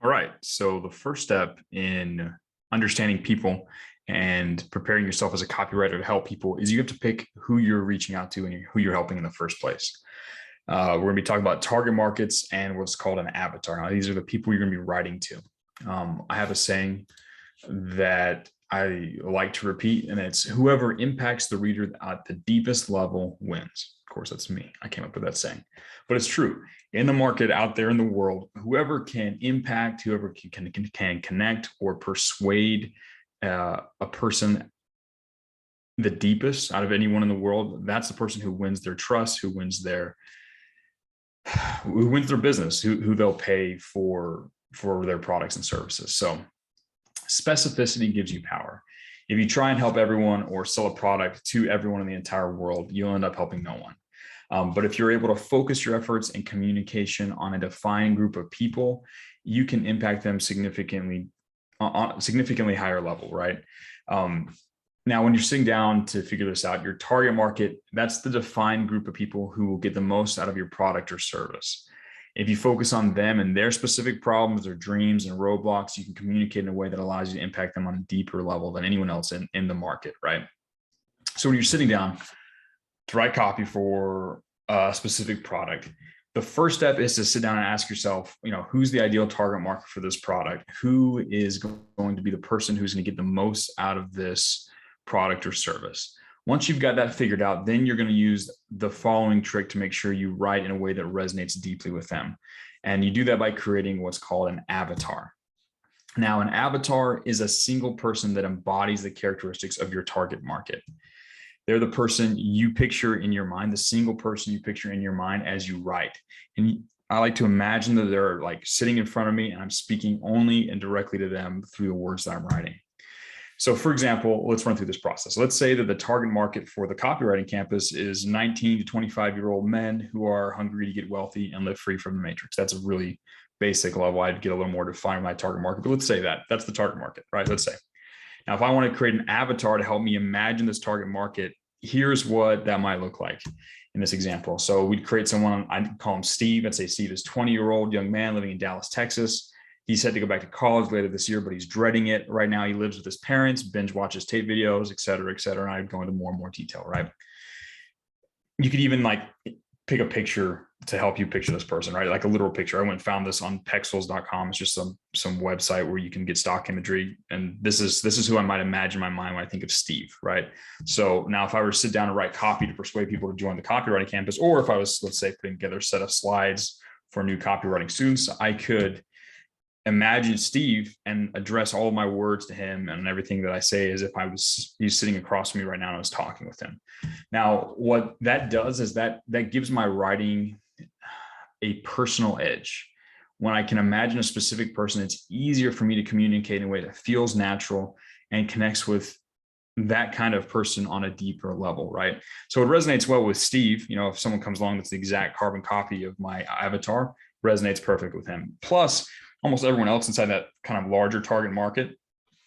All right. So the first step in understanding people and preparing yourself as a copywriter to help people is you have to pick who you're reaching out to and who you're helping in the first place. We're going to be talking about target markets and what's called an avatar. Now, these are the people you're going to be writing to. I have a saying that I like to repeat, and it's whoever impacts the reader at the deepest level wins. Of course, that's me. I came up with that saying, but it's true. In the market out there in the world, whoever can impact, whoever can connect or persuade a person the deepest out of anyone in the world, that's the person who wins their trust, who wins their business, who they'll pay for their products and services. So specificity gives you power. If you try and help everyone or sell a product to everyone in the entire world, you'll end up helping no one. But if you're able to focus your efforts and communication on a defined group of people, you can impact them significantly on a significantly higher level, right? Now, when you're sitting down to figure this out, your target market, that's the defined group of people who will get the most out of your product or service. If you focus on them and their specific problems, their dreams and roadblocks, you can communicate in a way that allows you to impact them on a deeper level than anyone else in the market, right? So when you're sitting down to write copy for a specific product, the first step is to sit down and ask yourself, who's the ideal target market for this product? Who is going to be the person who's going to get the most out of this product or service? Once you've got that figured out, then you're going to use the following trick to make sure you write in a way that resonates deeply with them. And you do that by creating what's called an avatar. Now, an avatar is a single person that embodies the characteristics of your target market. They're the person you picture in your mind, the single person you picture in your mind as you write. And I like to imagine that they're like sitting in front of me and I'm speaking only and directly to them through the words that I'm writing. So for example, let's run through this process. Let's say that the target market for the copywriting campus is 19 to 25-year-old men who are hungry to get wealthy and live free from the matrix. That's a really basic level. I'd get a little more defined my target market, but let's say that's the target market, right? Let's say. Now, if I want to create an avatar to help me imagine this target market, here's what that might look like in this example. So we'd create someone, I'd call him Steve. I'd say Steve is a 20-year-old young man living in Dallas, Texas. He's set to go back to college later this year, but he's dreading it. Right now, he lives with his parents, binge watches tape videos, et cetera, et cetera. And I'd go into more and more detail, right? You could even pick a picture to help you picture this person, right? Like a literal picture. I went and found this on pexels.com. It's just some website where you can get stock imagery. And this is who I might imagine in my mind when I think of Steve, right? So now if I were to sit down and write copy to persuade people to join the copywriting campus, or if I was, let's say, putting together a set of slides for new copywriting students, I could imagine Steve and address all of my words to him and everything that I say as if he's sitting across from me right now and I was talking with him. Now, what that does is that gives my writing a personal edge. When I can imagine a specific person, it's easier for me to communicate in a way that feels natural and connects with that kind of person on a deeper level, right? So it resonates well with Steve. If someone comes along that's the exact carbon copy of my avatar, resonates perfect with him. Plus, almost everyone else inside that kind of larger target market,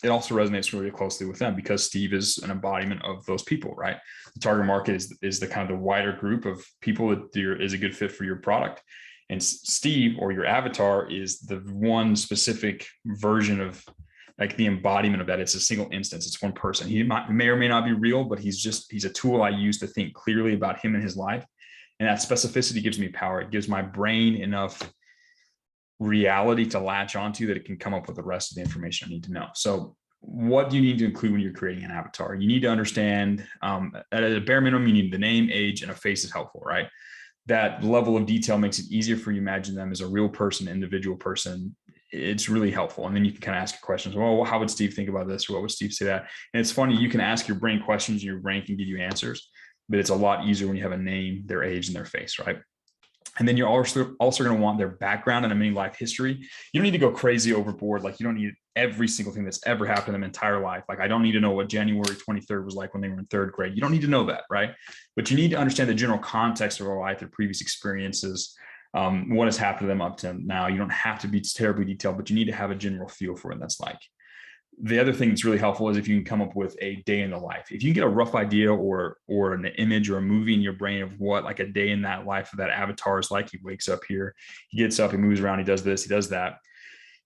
it also resonates really closely with them because Steve is an embodiment of those people, right? The target market is the kind of the wider group of people that is a good fit for your product. And Steve, or your avatar, is the one specific version of like the embodiment of that. It's a single instance. It's one person. He may or may not be real, but he's a tool I use to think clearly about him and his life. And that specificity gives me power. It gives my brain enough reality to latch onto that it can come up with the rest of the information I need to know. So what do you need to include when you're creating an avatar? You need to understand, at a bare minimum, you need the name, age, and a face is helpful, right? That level of detail makes it easier for you to imagine them as a real person, individual person. It's really helpful. And then you can kind of ask your questions. Well, how would Steve think about this? Or what would Steve say that? And it's funny, you can ask your brain questions and your brain can give you answers, but it's a lot easier when you have a name, their age, and their face, right? And then you're also going to want their background and a mini life history. You don't need to go crazy overboard. Like, you don't need every single thing that's ever happened in their entire life. Like, I don't need to know what January 23rd was like when they were in third grade. You don't need to know that, right? But you need to understand the general context of their life, their previous experiences, what has happened to them up to now. You don't have to be terribly detailed, but you need to have a general feel for what that's like. The other thing that's really helpful is if you can come up with a day in the life. If you can get a rough idea or an image or a movie in your brain of what like a day in that life of that avatar is like, he wakes up here, he gets up, he moves around, he does this, he does that.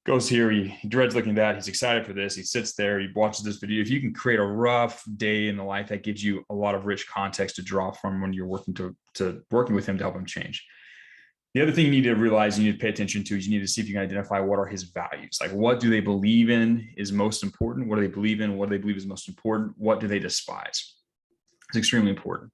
goes here, he dreads looking at that, he's excited for this, he sits there, he watches this video. If you can create a rough day in the life, that gives you a lot of rich context to draw from when you're working working with him to help him change. The other thing you need to realize, you need to pay attention to, is you need to see if you can identify what are his values. Like, what do they believe in is most important? What do they believe in? What do they believe is most important? What do they despise? It's extremely important.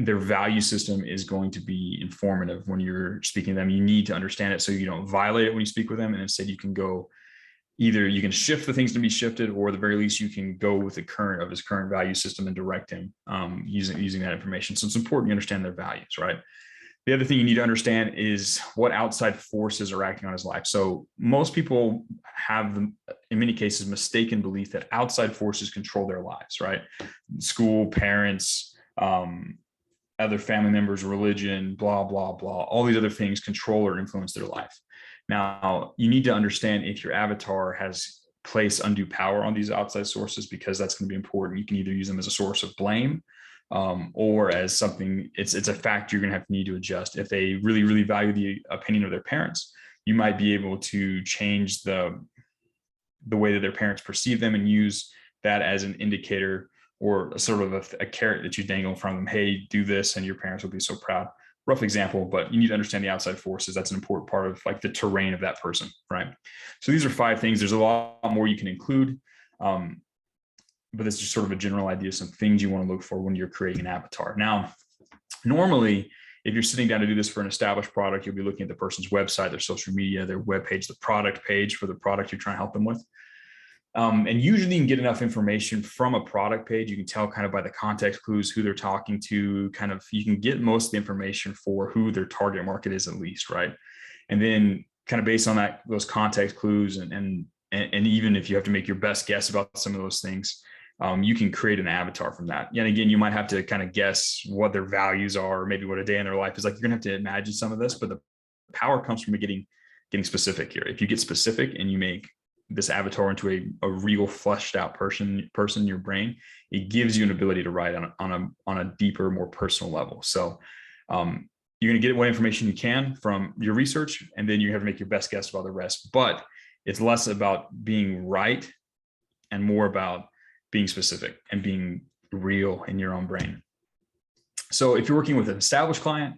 Their value system is going to be informative when you're speaking to them. You need to understand it so you don't violate it when you speak with them. And instead you can go, either you can shift the things to be shifted, or at the very least you can go with the current of his current value system and direct him using that information. So it's important you understand their values, right? The other thing you need to understand is what outside forces are acting on his life. So most people have, in many cases, mistaken belief that outside forces control their lives, right? School, parents, other family members, religion, blah, blah, blah. All these other things control or influence their life. Now, you need to understand if your avatar has placed undue power on these outside sources, because that's going to be important. You can either use them as a source of blame, or as something, it's a fact you're going to need to adjust. If they really, really value the opinion of their parents, you might be able to change the way that their parents perceive them and use that as an indicator, or a sort of a carrot that you dangle in front of them. Hey, do this and your parents will be so proud. Rough example, but you need to understand the outside forces. That's an important part of like the terrain of that person, right? So these are 5 things. There's a lot more you can include. But this is just sort of a general idea, some things you want to look for when you're creating an avatar. Now, normally, if you're sitting down to do this for an established product, you'll be looking at the person's website, their social media, their web page, the product page for the product you're trying to help them with. And usually you can get enough information from a product page. You can tell kind of by the context clues who they're talking to, kind of, you can get most of the information for who their target market is at least, right? And then kind of based on that, those context clues, and even if you have to make your best guess about some of those things, you can create an avatar from that. And again, you might have to kind of guess what their values are, or maybe what a day in their life is like. You're gonna have to imagine some of this, but the power comes from getting specific here. If you get specific and you make this avatar into a real fleshed out person in your brain, it gives you an ability to write on a deeper, more personal level. So you're gonna get what information you can from your research, and then you have to make your best guess about the rest. But it's less about being right and more about being specific and being real in your own brain. So if you're working with an established client,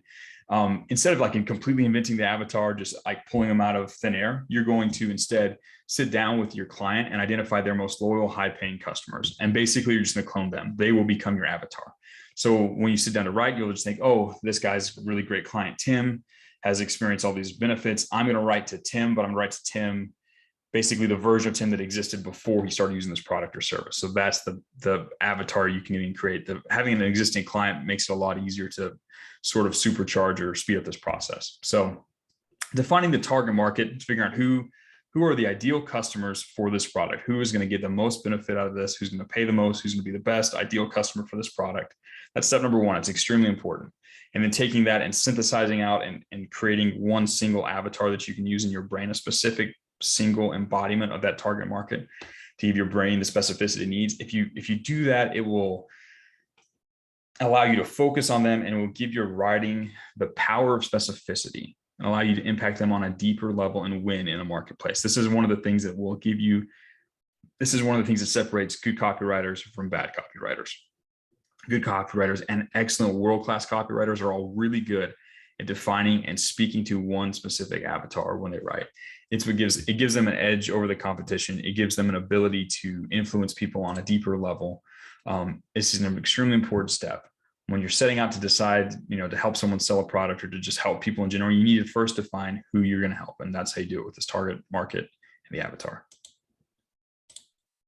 instead of like completely inventing the avatar, just like pulling them out of thin air, you're going to instead sit down with your client and identify their most loyal, high-paying customers. And basically, you're just going to clone them. They will become your avatar. So when you sit down to write, you'll just think, oh, this guy's a really great client. Tim has experienced all these benefits. I'm going to write to Tim, but I'm going to write to Tim, basically the version of Tim that existed before he started using this product or service. So that's the avatar you can even create. Having an existing client makes it a lot easier to sort of supercharge or speed up this process. So defining the target market, figuring out who are the ideal customers for this product, who is going to get the most benefit out of this, who's going to pay the most, who's going to be the best ideal customer for this product. That's step number 1. It's extremely important. And then taking that and synthesizing out and creating one single avatar that you can use in your brain, a specific single embodiment of that target market to give your brain the specificity it needs. If you do that, it will allow you to focus on them, and it will give your writing the power of specificity and allow you to impact them on a deeper level and win in a marketplace. This is one of the things that will give you, this is one of the things that separates good copywriters from bad copywriters. Good copywriters and excellent world-class copywriters are all really good at defining and speaking to one specific avatar when they write. It's what gives them an edge over the competition. It gives them an ability to influence people on a deeper level. This is an extremely important step. When you're setting out to decide, to help someone sell a product or to just help people in general, you need to first define who you're going to help. And that's how you do it with this target market and the avatar.